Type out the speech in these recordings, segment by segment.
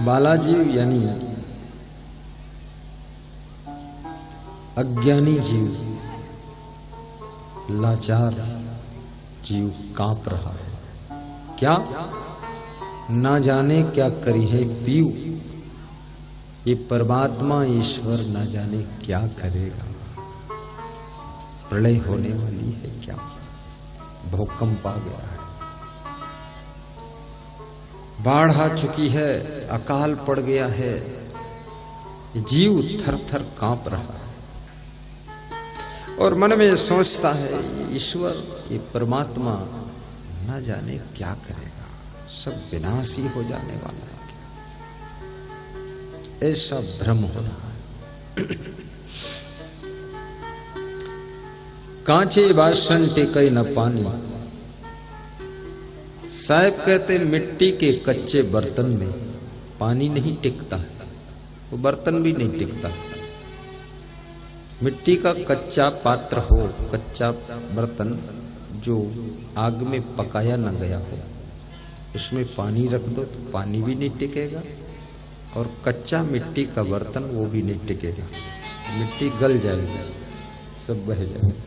बालाजीव यानी अज्ञानी जीव, लाचार जीव कांप रहा है। क्या ना जाने क्या करी है पीऊ, ये परमात्मा ईश्वर ना जाने क्या करेगा। प्रलय होने वाली है क्या, भूकंप आ गया है, बाढ़ आ चुकी है, अकाल पड़ गया है, जीव थर थर कांप रहा है और मन में सोचता है ईश्वर ये परमात्मा न जाने क्या करेगा, सब विनाश ही हो जाने वाला है क्या, ऐसा भ्रम हो रहा है। कांचे बासन टेके न पानी, साहब कहते मिट्टी के कच्चे बर्तन में पानी नहीं टिकता, वो बर्तन भी नहीं टिकता। मिट्टी का कच्चा पात्र हो, कच्चा बर्तन जो आग में पकाया न गया हो, उसमें पानी रख दो तो पानी भी नहीं टिकेगा और कच्चा मिट्टी का बर्तन वो भी नहीं टिकेगा, मिट्टी गल जाएगी, सब बह जाएगा।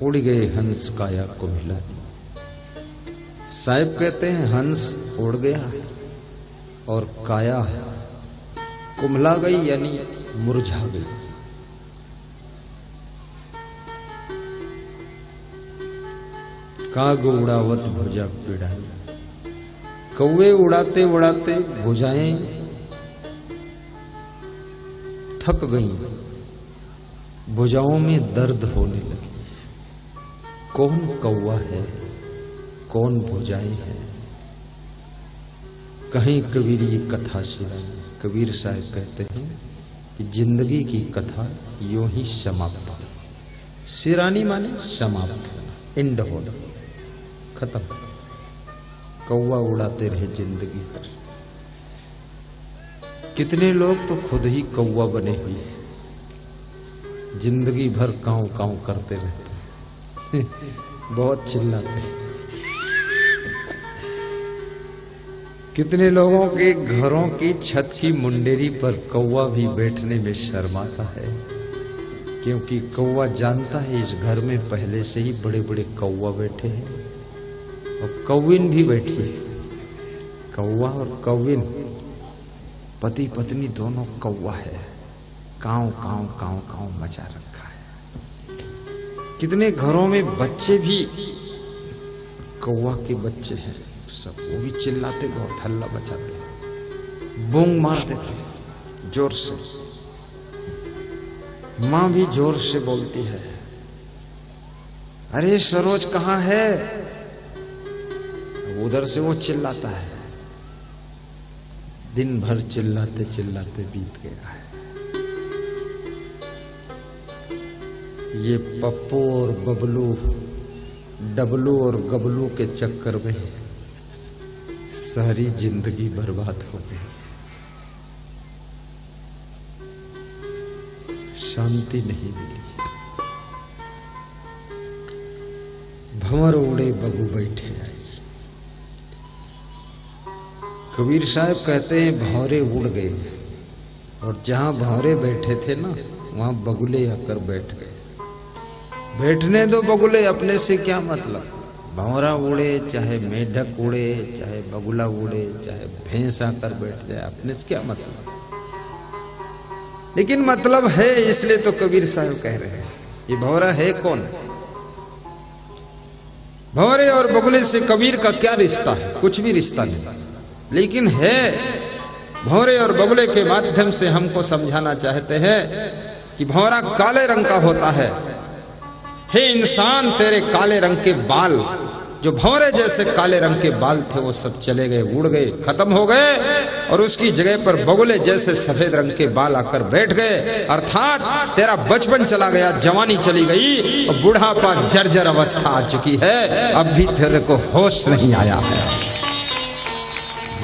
उड़ गए हंस काया को मिला, साहिब कहते हैं हंस उड़ गया और काया कुम्हला गई यानी मुरझा गई। काग उड़ावत भुजा पीड़ाई, कौवे उड़ाते उड़ाते भुजाएं थक गईं, भुजाओं में दर्द होने लगी। कौन कौवा है, कौन भुजाएं हैं, कहीं कबीर ये कथा सिरानी। कबीर साहब कहते हैं कि जिंदगी की कथा यूं ही समाप्त हो, सिरानी माने समाप्त होना, एंड होना, खत्म। कौवा उड़ाते रहे जिंदगी भर। कितने लोग तो खुद ही कौवा बने हुए हैं, जिंदगी भर कांव कांव करते रहते, बहुत चिल्लाते। कितने लोगों के घरों की छत की मुंडेरी पर कौवा भी बैठने में शर्माता है, क्योंकि कौवा जानता है इस घर में पहले से ही बड़े बड़े कौवा बैठे हैं और कौविन भी बैठी है। कौवा और कौविन पति पत्नी दोनों कौवा है, कांव कांव कांव कांव मचा रखा है। कितने घरों में बच्चे भी कौवा के बच्चे हैं, सब वो भी चिल्लाते, बहुत हल्ला मचाते, बूंग मार देते जोर से। माँ भी जोर से बोलती है, अरे सरोज कहाँ है, उधर से वो चिल्लाता है। दिन भर चिल्लाते चिल्लाते बीत गया है। ये पप्पू और बबलू, डबलू और गबलू के चक्कर में सारी जिंदगी बर्बाद हो गई, शांति नहीं मिली। भंवर उड़े बगु बैठे आई। कबीर साहब कहते हैं भंवरे उड़ गए और जहां भंवरे बैठे थे ना, वहां बगुले आकर बैठ गए। बैठने दो बगुले, अपने से क्या मतलब। भंवरा उड़े, चाहे मेढक उड़े, चाहे बगुला उड़े, चाहे भैंस आकर बैठ जाए, अपने से क्या मतलब। लेकिन मतलब है, इसलिए तो कबीर साहब कह रहे हैं ये भंवरा है कौन। भंवरे और बगुले से कबीर का क्या रिश्ता है, कुछ भी रिश्ता नहीं, लेकिन है। भंवरे और बगुले के माध्यम से हमको समझाना चाहते हैं कि भंवरा काले रंग का होता है। हे इंसान, तेरे काले रंग के बाल, जो भंवरे जैसे काले रंग के बाल थे, वो सब चले गए, उड़ गए, खत्म हो गए और उसकी जगह पर बगुले जैसे सफेद रंग के बाल आकर बैठ गए। अर्थात तेरा बचपन चला गया, जवानी चली गई और बुढ़ापा जर्जर अवस्था आ चुकी है, अब भी तेरे को होश नहीं आया है।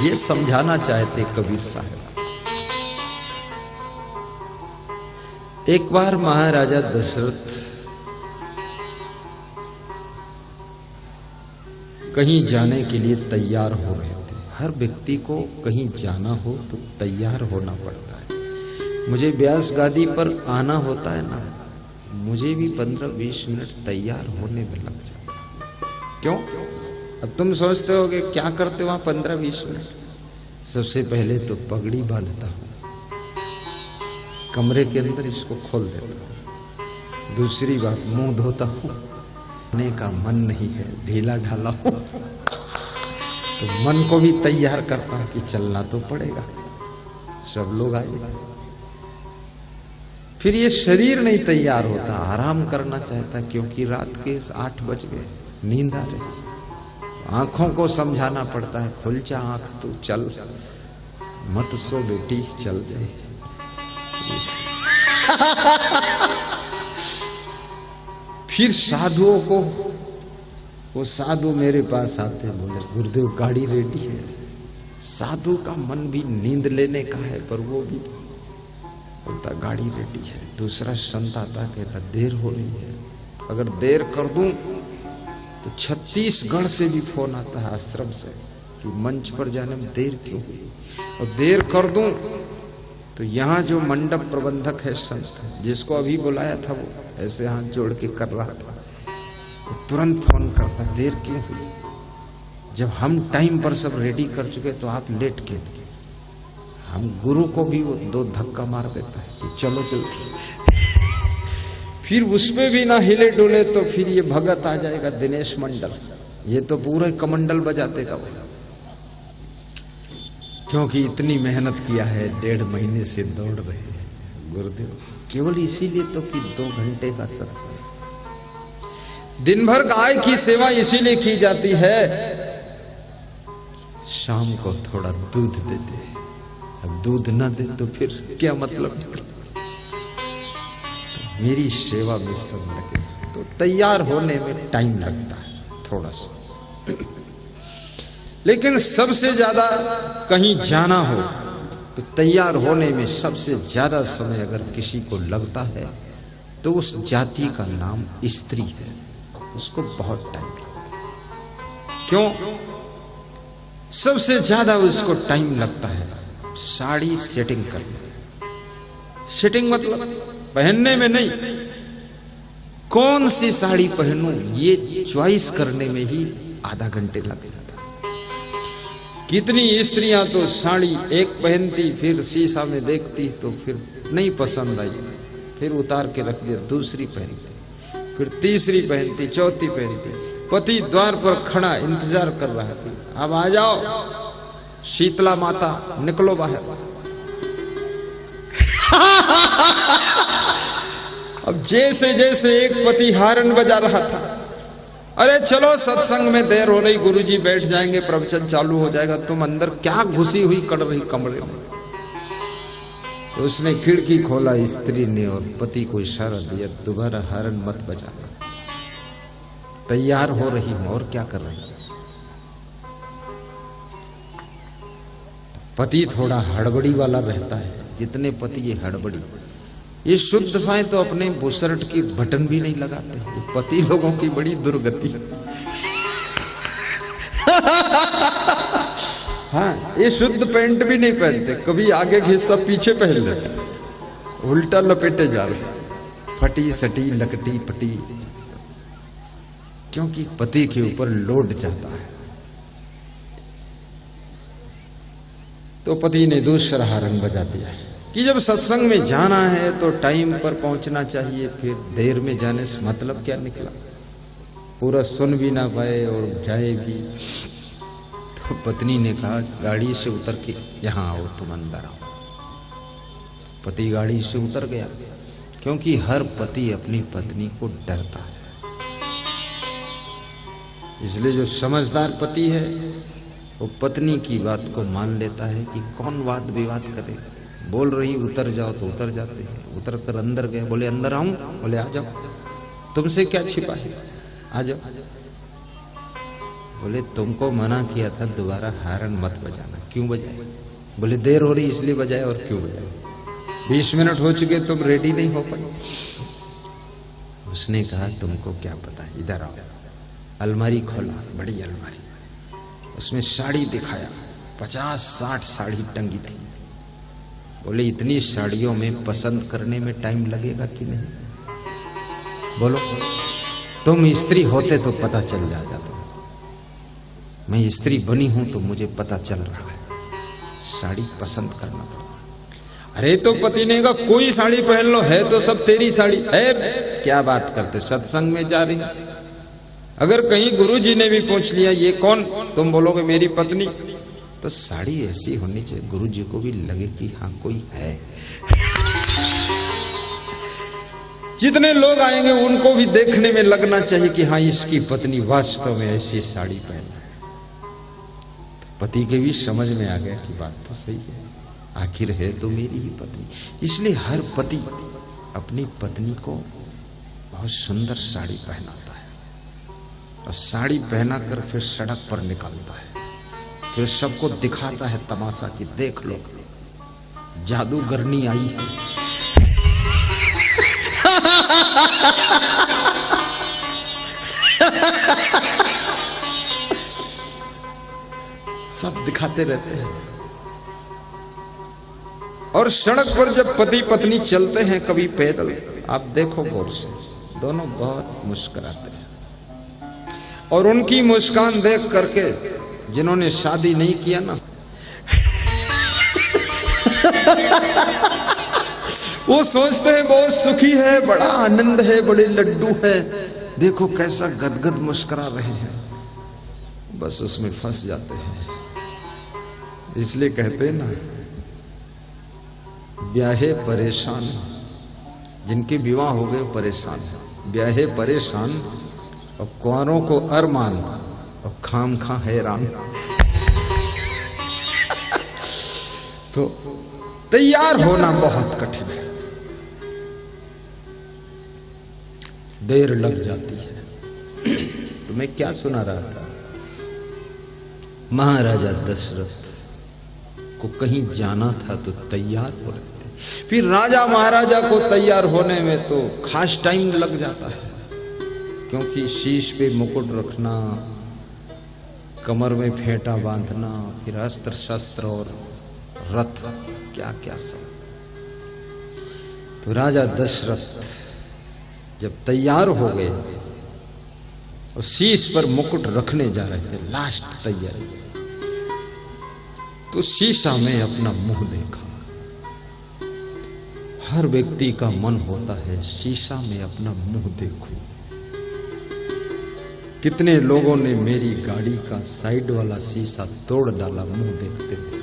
ये समझाना चाहते कबीर साहब। एक बार महाराजा दशरथ कहीं जाने के लिए तैयार हो रहे थे। हर व्यक्ति को कहीं जाना हो तो तैयार होना पड़ता है। मुझे व्यास गादी पर आना होता है ना, मुझे भी 15-20 मिनट तैयार होने में लग जाता है। क्यों? अब तुम सोचते हो कि क्या करते हो वहां 15-20 मिनट? सबसे पहले तो पगड़ी बांधता हूं, कमरे के अंदर इसको खोल देता हूं। दूसरी बात, मुंह धोता हूं, आने का मन नहीं है, ढीला ढाला हूं तो मन को भी तैयार करता हूं कि चलना तो पड़ेगा, सब लोग आए। फिर ये शरीर नहीं तैयार होता, आराम करना चाहता, क्योंकि रात के 8 बज गए, नींद आ रही। आंखों को समझाना पड़ता है, खुल जा आंख, तू चल, मत सो बेटी, चल जाए। फिर साधुओं को, वो साधु मेरे पास आते, बोले गुरुदेव गाड़ी रेडी है। साधु का मन भी नींद लेने का है, पर वो भी बोलता गाड़ी रेडी है। दूसरा संत आता, कहता देर हो रही है, अगर देर कर दूं तो छत्तीसगढ़ से भी फोन आता है आश्रम से कि मंच पर जाने में देर क्यों हुई, और देर कर दूं तो यहाँ जो मंडप प्रबंधक है संत, जिसको अभी बुलाया था, वो ऐसे हाथ जोड़ के कर रहा था, वो तुरंत फोन करता देर क्यों हुई, जब हम टाइम पर सब रेडी कर चुके तो आप लेट क्यों? हम गुरु को भी वो 2 धक्का मार देता है कि चलो चलो। फिर उसमें भी ना हिले डोले तो फिर ये भगत आ जाएगा दिनेश मंडल, ये तो पूरे कमंडल बजा देगा वो, क्योंकि इतनी मेहनत किया है, 1.5 महीने से दौड़ रहे हैं गुरुदेव, केवल इसीलिए तो कि 2 घंटे का सत्संग। दिन भर गाय की सेवा इसीलिए की जाती है, शाम को थोड़ा दूध दे दे। अब दूध ना दे तो फिर क्या मतलब? तो मेरी सेवा में सब लगे, तो तैयार होने में टाइम लगता है थोड़ा सा। लेकिन सबसे ज्यादा कहीं जाना हो तो तैयार होने में सबसे ज्यादा समय अगर किसी को लगता है तो उस जाति का नाम स्त्री है, उसको बहुत टाइम लगता है। क्यों? सबसे ज्यादा उसको टाइम लगता है साड़ी सेटिंग करने। सेटिंग मतलब पहनने में नहीं, कौन सी साड़ी पहनूं ये चॉइस करने में ही आधा घंटे लग जाता। कितनी स्त्रियां तो साड़ी एक पहनती, फिर शीशा में देखती तो फिर नहीं पसंद आई, फिर उतार के रख दिया, दूसरी पहनती, फिर तीसरी पहनती, चौथी पहनती। पति द्वार पर खड़ा इंतजार कर रहा है, अब आ जाओ शीतला माता, निकलो बाहर। अब जैसे जैसे एक पति हारन बजा रहा था, अरे चलो सत्संग में देर हो रही, गुरुजी बैठ जाएंगे, प्रवचन चालू हो जाएगा, तुम अंदर क्या घुसी हुई कड़ रही कमरे में। तो उसने खिड़की खोला स्त्री ने, और पति को इशारा दिया, दोबारा हारन मत बजाना, तैयार हो रही हूं, और क्या कर रही है। पति थोड़ा हड़बड़ी वाला रहता है, जितने पति ये हड़बड़ी, ये शुद्ध साईं तो अपने बुशर्ट की बटन भी नहीं लगाते, ये पति लोगों की बड़ी दुर्गति। हाँ, ये शुद्ध पैंट भी नहीं पहनते, कभी आगे का हिस्सा पीछे पहन लेते, उल्टा लपेटे जा रहे, फटी सटी लकटी पटी, क्योंकि पति के ऊपर लोड जाता है। तो पति ने दूसरा हारन बजा दिया कि जब सत्संग में जाना है तो टाइम पर पहुंचना चाहिए, फिर देर में जाने से मतलब क्या निकला, पूरा सुन भी ना पाए और जाए भी। तो पत्नी ने कहा गाड़ी से उतर के यहाँ आओ, तुम अंदर आओ। पति गाड़ी से उतर गया, क्योंकि हर पति अपनी पत्नी को डरता है, इसलिए जो समझदार पति है वो पत्नी की बात को मान लेता है कि कौन वाद विवाद करे, बोल रही उतर जाओ तो उतर जाते हैं। उतर कर अंदर गए, बोले अंदर आऊं, बोले आ जाओ, तुमसे क्या छिपा है, आ जाओ। बोले तुमको मना किया था दोबारा हारन मत बजाना, क्यों बजाए? बोले देर हो रही इसलिए बजाए, और क्यों बजाए, 20 मिनट हो चुके, तुम रेडी नहीं हो पाए। उसने कहा तुमको क्या पता, इधर आओ। अलमारी खोला, बड़ी अलमारी, उसमें साड़ी दिखाया, 50-60 साड़ी टंगी थी। बोले इतनी साड़ियों में पसंद करने में टाइम लगेगा कि नहीं? बोलो, तुम स्त्री होते तो पता चल जाता। मैं स्त्री बनी हूं तो मुझे पता चल रहा है, साड़ी पसंद करना। अरे तो पति ने कहा कोई साड़ी पहन लो, है तो सब तेरी साड़ी है। क्या बात करते, सत्संग में जा रही। अगर कहीं गुरुजी ने भी पूछ लिया ये कौन, तुम बोलोगे मेरी पत्नी, तो साड़ी ऐसी होनी चाहिए गुरुजी को भी लगे कि हाँ कोई है। जितने लोग आएंगे उनको भी देखने में लगना चाहिए कि हाँ इसकी पत्नी वास्तव में ऐसी साड़ी पहन है। पति के भी समझ में आ गया कि बात तो सही है, आखिर है तो मेरी ही पत्नी। इसलिए हर पति अपनी पत्नी को बहुत सुंदर साड़ी पहनाता है और साड़ी पहनाकर फिर सड़क पर निकालता है, फिर सबको दिखाता है तमाशा कि देख लो जादूगरनी आई है। सब दिखाते रहते हैं। और सड़क पर जब पति पत्नी चलते हैं कभी पैदल, आप देखो गौर से, दोनों बहुत मुस्कुराते हैं। और उनकी मुस्कान देख करके जिन्होंने शादी नहीं किया ना, वो सोचते हैं बहुत सुखी है, बड़ा आनंद है, बड़े लड्डू है, देखो कैसा गदगद मुस्कुरा रहे हैं। बस उसमें फंस जाते हैं। इसलिए कहते हैं ना, ब्याहे परेशान, जिनके विवाह हो गए परेशान, ब्याहे परेशान और कुंवारों को अरमान और खाम खा हैरान। तो तैयार होना बहुत कठिन है, देर लग जाती है। तो मैं क्या सुना रहा था, महाराजा दशरथ को कहीं जाना था तो तैयार हो रहे थे। फिर राजा महाराजा को तैयार होने में तो खास टाइम लग जाता है, क्योंकि शीश पे मुकुट रखना, कमर में फेंटा बांधना, फिर अस्त्र शस्त्र और रथ, क्या क्या सब। तो राजा दशरथ जब तैयार हो गए और शीश पर मुकुट रखने जा रहे थे, लास्ट तैयारी, तो शीशा में अपना मुंह देखा। हर व्यक्ति का मन होता है शीशा में अपना मुंह देखूं। कितने लोगों ने मेरी गाड़ी का साइड वाला शीशा तोड़ डाला मुंह देखते हुए।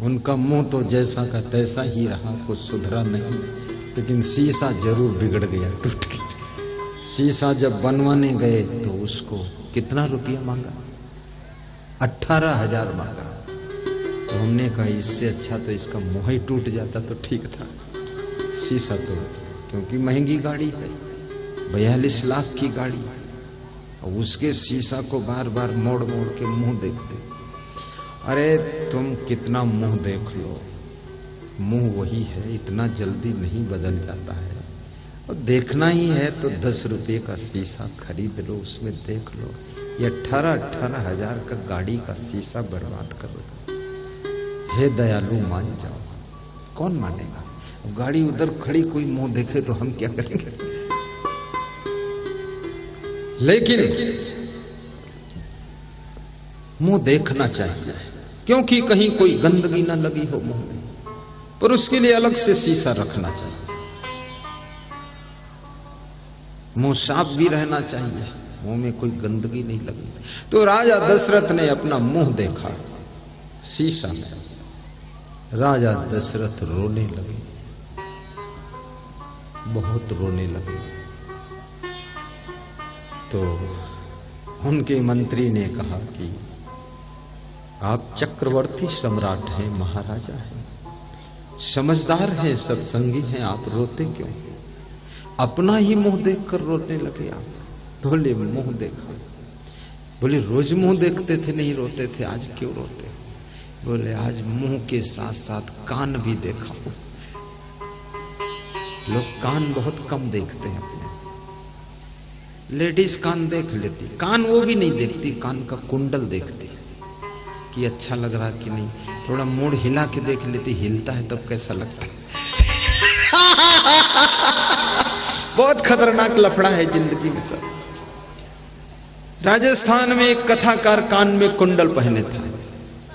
उनका मुंह तो जैसा का तैसा ही रहा, कुछ सुधरा नहीं, लेकिन शीशा जरूर बिगड़ गया, टूट गया। शीशा जब बनवाने गए तो उसको कितना रुपया मांगा? 18,000 मांगा। तो हमने कहा इससे अच्छा तो इसका मुंह ही टूट जाता तो ठीक था। शीशा तो क्योंकि महंगी गाड़ी है, 42 लाख की गाड़ी, और उसके शीशा को बार बार मोड़ मोड़ के मुंह देखते। अरे तुम कितना मुंह देख लो, मुंह वही है, इतना जल्दी नहीं बदल जाता है। और देखना ही है तो 10 रुपये का शीशा खरीद लो, उसमें देख लो। ये 18,000 का गाड़ी का शीशा बर्बाद कर दो। हे दयालु मान जाओ। कौन मानेगा? गाड़ी उधर खड़ी, कोई मुंह देखे तो हम क्या करेंगे? लेकिन मुंह देखना चाहिए, क्योंकि कहीं कोई गंदगी ना लगी हो मुंह में, पर उसके लिए अलग से शीशा रखना चाहिए। मुंह साफ भी रहना चाहिए, मुंह में कोई गंदगी नहीं लगी। तो राजा दशरथ ने अपना मुंह देखा शीशा में। राजा दशरथ रोने लगे, बहुत रोने लगे। तो उनके मंत्री ने कहा कि आप चक्रवर्ती सम्राट हैं, महाराजा हैं, समझदार हैं, सत्संगी हैं, आप रोते क्यों? अपना ही मुंह देखकर रोने लगे आप। बोले मुंह देखा। बोले रोज मुंह देखते थे नहीं रोते थे, आज क्यों रोते? बोले आज मुंह के साथ साथ कान भी देखा। लोग कान बहुत कम देखते हैं अपने। लेडीज कान देख लेती, कान वो भी नहीं देखती, कान का कुंडल देखती कि अच्छा लग रहा कि नहीं, थोड़ा मूड हिला के देख लेती, हिलता है तब कैसा लगता है। बहुत खतरनाक लफड़ा है जिंदगी में सब। राजस्थान में एक कथाकार कान में कुंडल पहने था,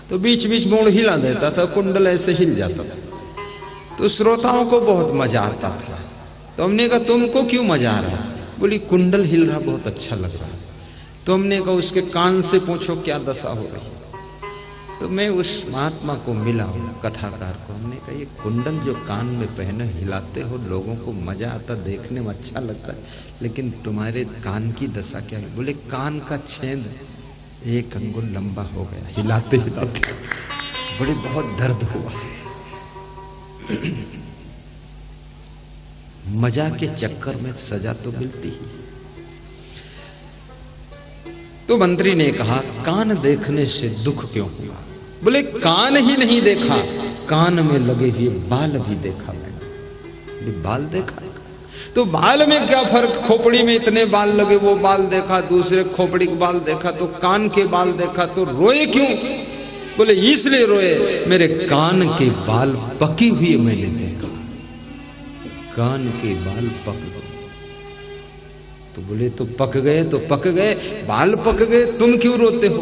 तो बीच बीच मूड हिला देता था, कुंडल ऐसे हिल जाता था, तो श्रोताओं को बहुत मजा आता था। तो हमने कहा तुमको क्यों मजा आ रहा? बोली कुंडल हिल रहा, बहुत अच्छा लग रहा। तो हमने कहा उसके कान से पूछो क्या दशा हो रही। तो मैं उस महात्मा को मिला, कथाकार को, हमने कहा ये कुंडल जो कान में पहने हिलाते हो, लोगों को मजा आता, देखने में अच्छा लगता है, लेकिन तुम्हारे कान की दशा क्या है? बोले कान का छेद 1 अंगुल लंबा हो गया हिलाते हिलाते, बड़े बहुत दर्द हुआ। मजा के चक्कर में सजा तो मिलती ही। तो मंत्री ने कहा कान देखने से दुख क्यों हुआ? बोले कान ही नहीं देखा, कान में लगे हुए बाल भी देखा मैंने। बाल देखा? तो बाल में क्या फर्क? खोपड़ी में इतने बाल लगे, वो बाल देखा, दूसरे खोपड़ी के बाल देखा, तो कान के बाल देखा, तो रोए क्यों? बोले इसलिए रोए मेरे कान के बाल पके हुए मैंने देखा, कान के बाल पक गए। तो बोले तो पक गए तो पक गए, बाल पक गए, तुम क्यों रोते हो?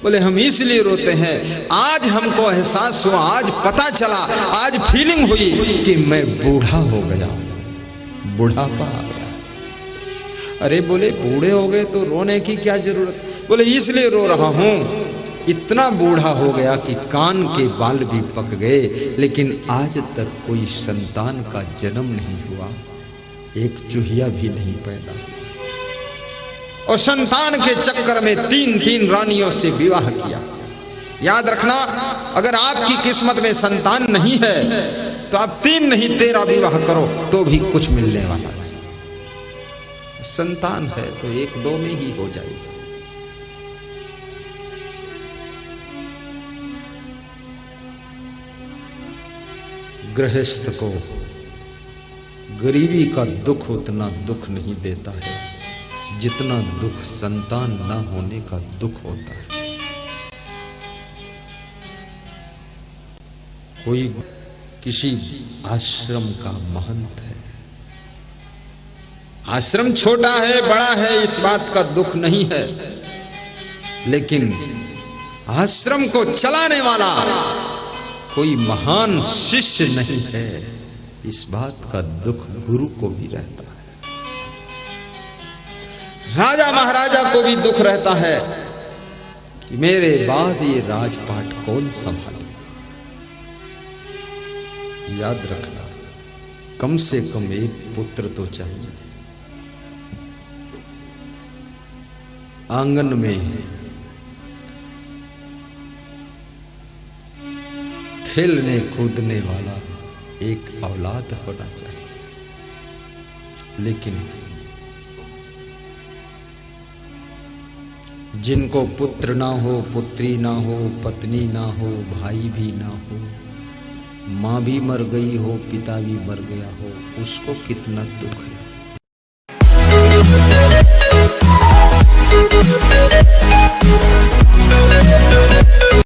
बोले हम इसलिए रोते हैं, आज हमको एहसास हुआ, आज पता चला, आज फीलिंग हुई कि मैं बूढ़ा हो गया, बुढ़ापा आ गया। अरे बोले बूढ़े हो गए तो रोने की क्या जरूरत? बोले इसलिए रो रहा हूं, इतना बूढ़ा हो गया कि कान के बाल भी पक गए, लेकिन आज तक कोई संतान का जन्म नहीं हुआ, एक चूहिया भी नहीं पैदा हुआ, और संतान के चक्कर में 3 रानियों से विवाह किया। याद रखना, अगर आपकी किस्मत में संतान नहीं है तो आप 3 नहीं 13 विवाह करो तो भी कुछ मिलने वाला नहीं। संतान है तो 1-2 में ही हो जाएगी। गृहस्थ को गरीबी का दुख उतना दुख नहीं देता है जितना दुख संतान न होने का दुख होता है। कोई किसी आश्रम का महंत है, आश्रम छोटा है बड़ा है इस बात का दुख नहीं है, लेकिन आश्रम को चलाने वाला कोई महान शिष्य नहीं है, इस बात का दुख गुरु को भी रहता है। राजा महाराजा को भी दुख रहता है कि मेरे बाद ये राजपाट कौन संभालेगा। याद रखना, कम से कम एक पुत्र तो चाहिए। आंगन में खेलने कूदने वाला एक औलाद होना चाहिए, लेकिन जिनको पुत्र ना हो, पुत्री ना हो, पत्नी ना हो, भाई भी ना हो, माँ भी मर गई हो, पिता भी मर गया हो, उसको कितना दुख है।